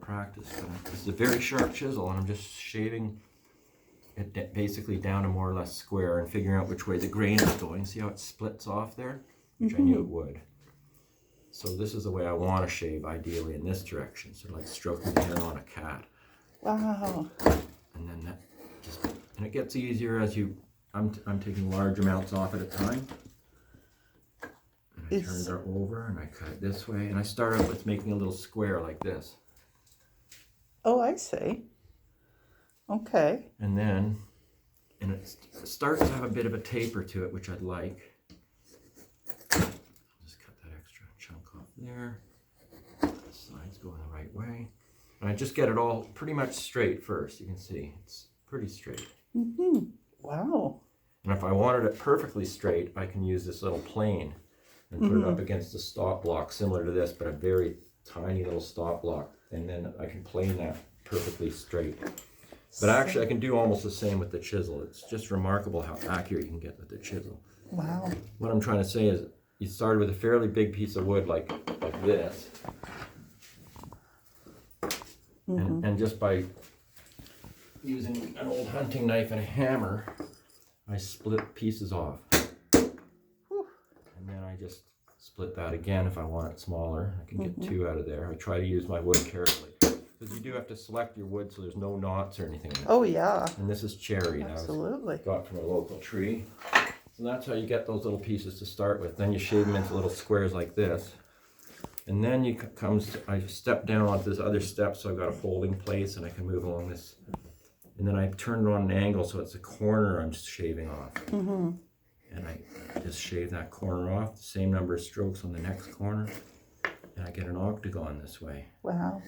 Practice, but this is a very sharp chisel, and I'm just shaving it basically down to more or less square and figuring out which way the grain is going. See how it splits off there? Which I knew it would. So this is the way I want to shave, ideally in this direction, so like stroking the hair on a cat. Wow. And then that just, and it gets easier as I'm taking large amounts off at a time. And I turn it over and I cut it this way, and I start out with making a little square like this. Oh, I see. Okay. And then, and it starts to have a bit of a taper to it, which I'd like. I'll just cut that extra chunk off there. The sides going the right way. And I just get it all pretty much straight first. You can see it's pretty straight. Mm-hmm. Wow. And if I wanted it perfectly straight, I can use this little plane and put it up against a stop block similar to this, but a very tiny little stop block. And then I can plane that perfectly straight. But actually I can do almost the same with the chisel. It's just remarkable how accurate you can get with the chisel. Wow. What I'm trying to say is you started with a fairly big piece of wood like this. And just by using an old hunting knife and a hammer, I split pieces off. And then I just split that again if I want it smaller. I can get 2 out of there. I try to use my wood carefully. Because you do have to select your wood so there's no knots or anything in it. Oh, yeah. And this is cherry now. Absolutely. Got from a local tree. So that's how you get those little pieces to start with. Then you shave them into little squares like this. And then I step down onto this other step, so I've got a holding place and I can move along this. And then I turn it on an angle so it's a corner I'm just shaving off. And I just shave that corner off, the same number of strokes on the next corner, and I get an octagon this way. Wow.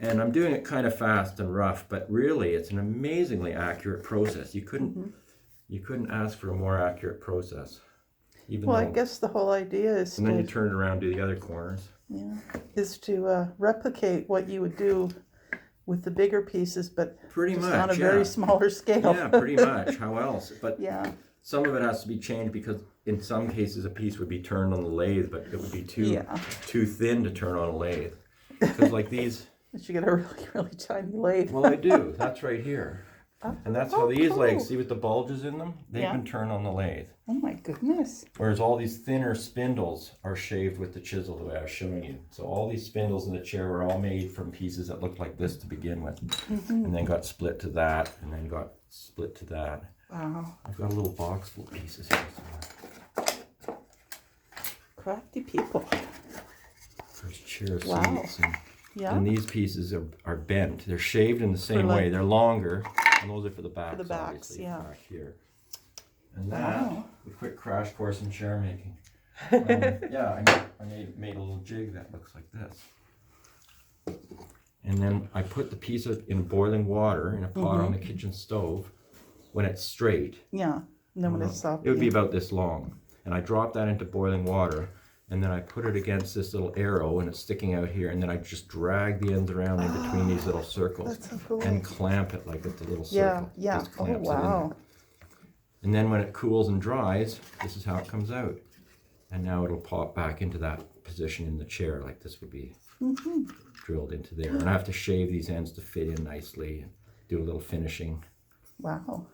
And I'm doing it kind of fast and rough, but really it's an amazingly accurate process. You couldn't ask for a more accurate process. I guess the whole idea is and then you turn it around, do the other corners. Yeah, is to replicate what you would do with the bigger pieces, but pretty just much on a very smaller scale. Yeah, pretty much. How else? But yeah. Some of it has to be changed because in some cases a piece would be turned on the lathe, but it would be too thin to turn on a lathe. Because like these... But you get a really, really tiny lathe. Well, I do. That's right here. And that's how these legs, see with the bulges in them? They've been turned on the lathe. Oh my goodness. Whereas all these thinner spindles are shaved with the chisel the way I was showing you. So all these spindles in the chair were all made from pieces that looked like this to begin with. And then got split to that, and then got split to that. Wow. I've got a little box full of pieces here somewhere. Crafty people. There's chair seats. And these pieces are bent. They're shaved in the same way. They're longer. And those are for the backs, obviously, back here. And that, a quick crash course in chair making. I made a little jig that looks like this. And then I put the piece in boiling water in a pot on the kitchen stove when it's straight. Yeah, and then when it's soft. It would be about this long. And I drop that into boiling water, and then I put it against this little arrow, and it's sticking out here, and then I just drag the ends around in between these little circles and clamp it like with the little circle. Yeah. Just clamps it in. And then when it cools and dries, this is how it comes out. And now it'll pop back into that position in the chair, like this would be drilled into there. And I have to shave these ends to fit in nicely and do a little finishing. Wow.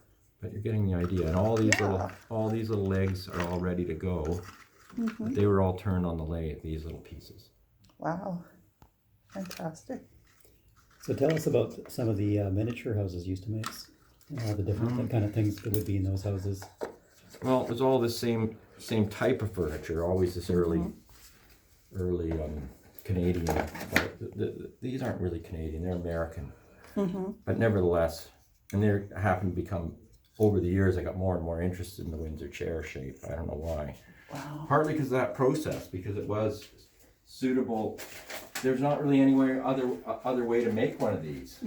But you're getting the idea. And all these little legs are all ready to go. But they were all turned on the lathe, these little pieces. Wow. Fantastic. So tell us about some of the miniature houses you used to make. The different kind of things that would be in those houses. Well, it was all the same type of furniture, always this early Canadian. But these aren't really Canadian; they're American. But nevertheless, and they happen to become over the years. I got more and more interested in the Windsor chair shape. I don't know why. Wow. Partly because of that process, because it was suitable. There's not really any other way to make one of these.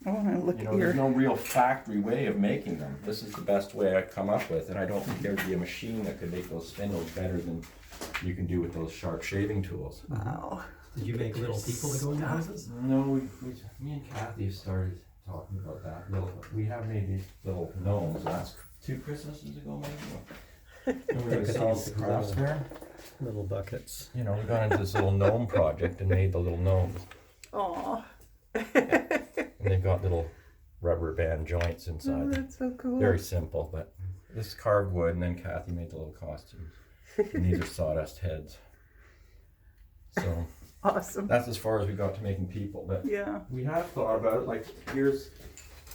I want to look You know, at your. there's no real factory way of making them. This is the best way I've come up with, and I don't think there'd be a machine that could make those spindles better than you can do with those sharp shaving tools. Wow. Did you make little people that go in the houses? No, me and Kathy started talking about that. We have made these little gnomes last 2 Christmases ago, maybe. And we were going to sell at the craft fair. Little buckets. You know, we got into this little gnome project and made the little gnomes. Aw. And they've got little rubber band joints Oh, inside. that's so cool. Very simple, but this is carved wood, and then Kathy made the little costumes. And these are sawdust heads. So Awesome. that's as far as we got to making people. But Yeah. we have thought about it. Like here's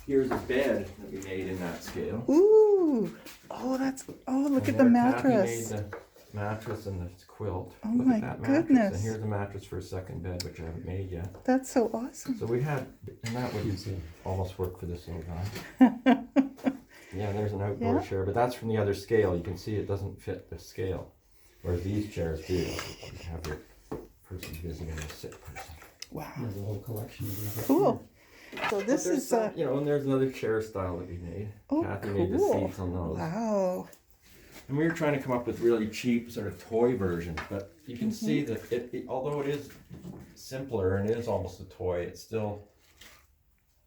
a bed that we made in that scale. Ooh. Oh, that's. Oh, look at the And there mattress. Kathy made the mattress and the quilt. Oh Look my at that mattress. goodness. And here's a mattress for a second bed, which I haven't made yet. That's so awesome. So we had, and that would almost work for this little guy. Yeah, there's an outdoor Yeah. chair, but that's from the other scale. You can see it doesn't fit the scale. Whereas these chairs do. You have your person visiting a sick person. Wow. There's a whole collection of these. Cool. So But this there's is some, you know, and there's another chair style that we made. Oh, Kathy made the cool. seats on those. Wow. And we were trying to come up with really cheap sort of toy versions, but you can Mm-hmm. see that although it is simpler and it is almost a toy, it still,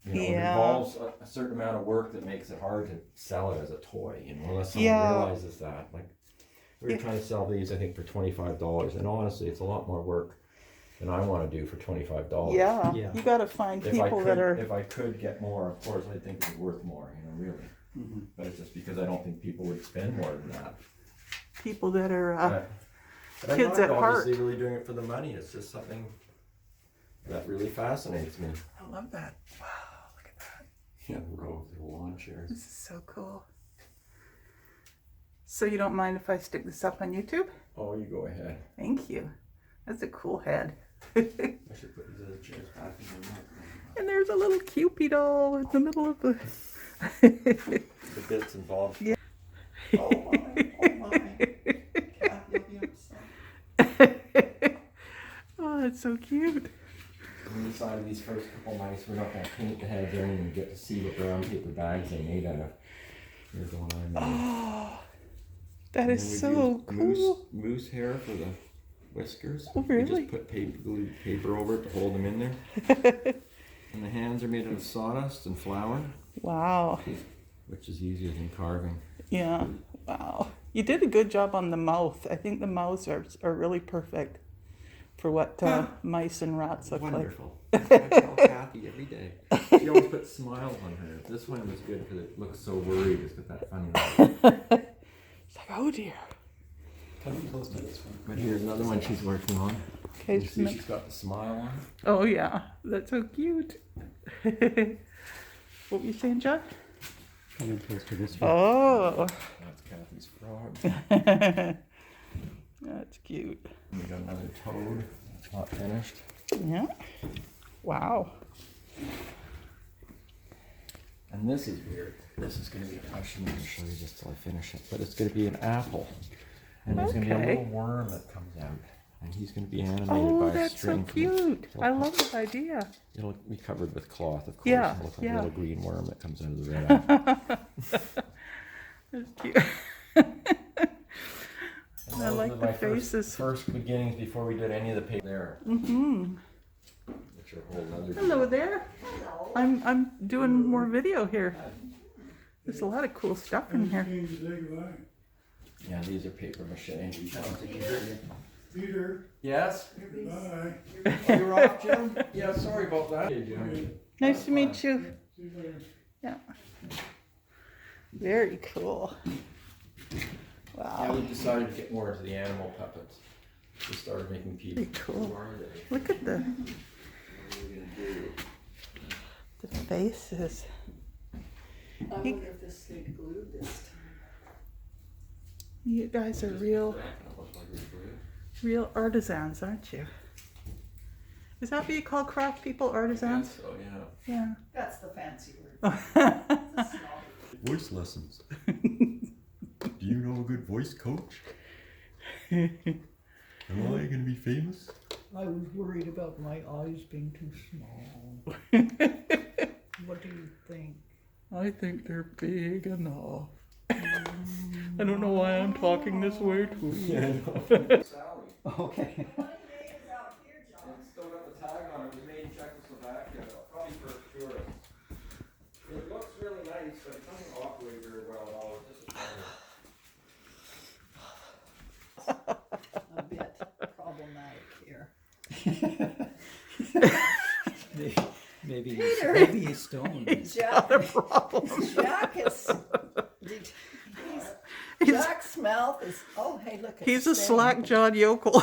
you know, Yeah. involves a certain amount of work that makes it hard to sell it as a toy, you know, unless someone Yeah. realizes that. Like, we were trying to sell these, I think, for $25, and honestly, it's a lot more work than I want to do for $25. Yeah. Yeah. You got to find people that are. If I could get more, of course, I think it'd be worth more, you know, really. But it's just because I don't think people would spend more than that. People that are But I'm kids not at heart. obviously really doing it for the money. It's just something that really fascinates me. I love that. Wow, look at that. Yeah, the row of little lawn chairs. This is so cool. So you don't mind if I stick this up on YouTube? Oh, you go ahead. Thank you. That's a cool head. I should put these other chairs back in the room. And there's a little Cupido in the middle of the. The bits and bobs. Yeah. Oh my, oh my. Kathy will be upset. Oh, that's so cute. On the side of these first couple mice, we're not going to paint the heads in and get to see what brown paper bags they made out of. Here's the one I made. Oh, that And is then we so used cool. Moose hair for the whiskers. Oh, We really? just put glued paper over it to hold them in there. And the hands are made out of sawdust and flour, Wow. which is easier than carving. Yeah. Wow. You did a good job on the mouth. I think the mouths are really perfect for what mice and rats look Wonderful. I tell Kathy every day. She always puts smiles on her. This one was good because it looks so worried. It's got that funny look. like. It's like, oh dear. Come close to this one. But here's another one she's working on. Okay. You see she's got the smile on. Oh yeah, that's so cute. What were you saying, John? Come in close to this one. Oh, That's Kathy's frog. that's cute. And we got another toad. It's not finished. Yeah. Wow. And this is weird. This is going to be, I shouldn't even show you this till I finish it, but it's going to be an apple. And there's going to be a Okay. little worm that comes out. And he's going to be animated Oh, by a that's so string. from- cute. I love that idea. It'll be covered with cloth, of course. Yeah, It'll look like yeah. a little green worm that comes out of the red apple. That's cute. And I those like are the my faces. First beginnings before we did any of the paper there. Mm-hmm. Which are a whole other Hello there. I'm doing more video here. There's a lot of cool stuff in here. Yeah, these are paper mache. Peter, Yes? bye. Oh, you're off, Jim? Yeah, sorry about that. Hey, Jim. Nice to meet you. See you later. Yeah. Very cool. Yeah, Wow. we decided to get more into the animal puppets. We started making people. Very cool. Who are they? Look at the What are we gonna do? the faces. I wonder if this stayed glued this time. You guys are real artisans, aren't you? Is that what you call craft people, artisans? Oh, yeah. Yeah. That's the fancy word. Voice lessons. Do you know a good voice coach? Am I going to be famous? I was worried about my eyes being too small. What do you think? I think they're big enough. I don't know why I'm talking this way too. Sally. Okay. It's still got the tag on it. It was made in Czechoslovakia, probably for tourists. It looks really nice, but it doesn't operate very well at all. It's just A bit problematic here. Maybe he's stoned. Jack, Jack is. Jack's mouth is. Oh, hey, look. It's He's a stained. slack-jawed yokel.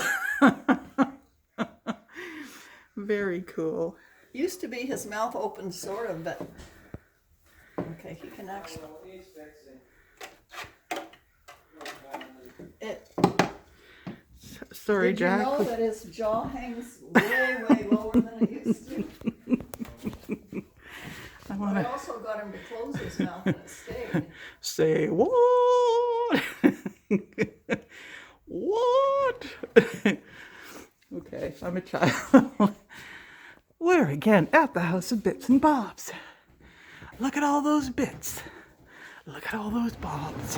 Very cool. Used to be his mouth open, sort of, but. Okay, he can actually. It. Sorry, Did Jack. you know that his jaw hangs way, way lower than it used to? I also got him to close his mouth and it stayed. Say what? What? Okay, I'm a child. We're again at the House of Bits and Bobs. Look at all those bits. Look at all those bobs.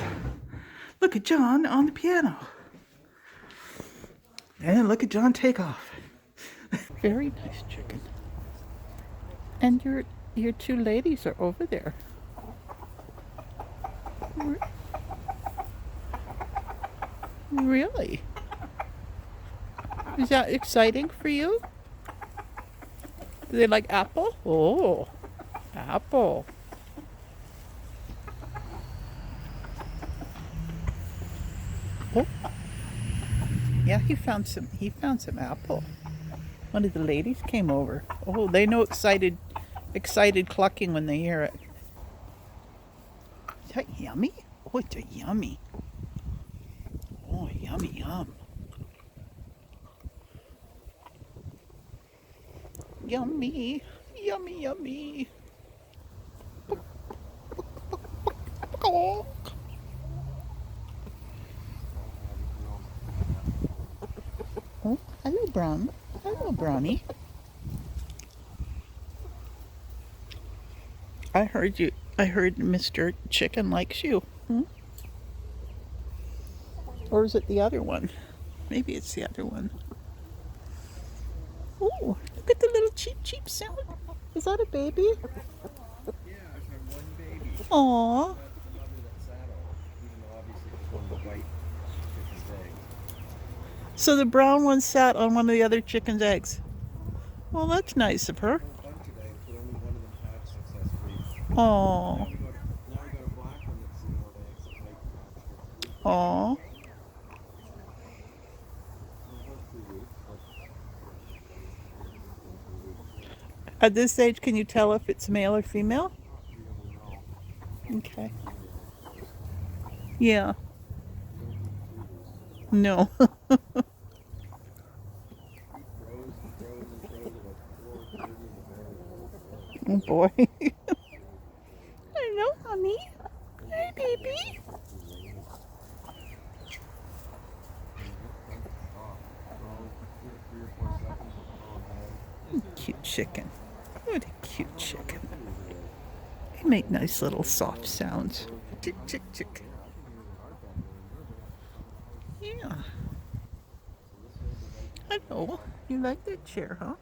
Look at John on the piano. And look at John take off. Very nice chicken. And your two ladies are over there. Really? Is that exciting for you? Do they like apple? Oh, apple. Oh. Yeah, he found some apple. One of the ladies came over. Oh, they know excited clucking when they hear it. Is that yummy? Oh, it's a yummy. Oh, yummy, yum. Yummy, yummy, yummy. Oh, hello, Brown. Hello, Brownie. I heard Mr. Chicken likes you. Hmm? Or is it the other one? Maybe it's the other one. Oh, look at the little cheep sound. Is that a baby? Yeah, I've had one baby. Aww. That's the mother that saddle, even though obviously it was one of the white chicken's eggs. So the brown one sat on one of the other chicken's eggs. Well, that's nice of her. A bunch of eggs, but only one of them hatched successfully. Aww. Now we got a black one that's sitting on eggs that might hatch. Aww. At this age, can you tell if it's male or female? Okay. Yeah. No. Oh boy. Hello, honey. Hey, baby. Cute chicken. What a cute chicken. They make nice little soft sounds. Chick, chick, chick. Yeah. Hello. You like that chair, huh?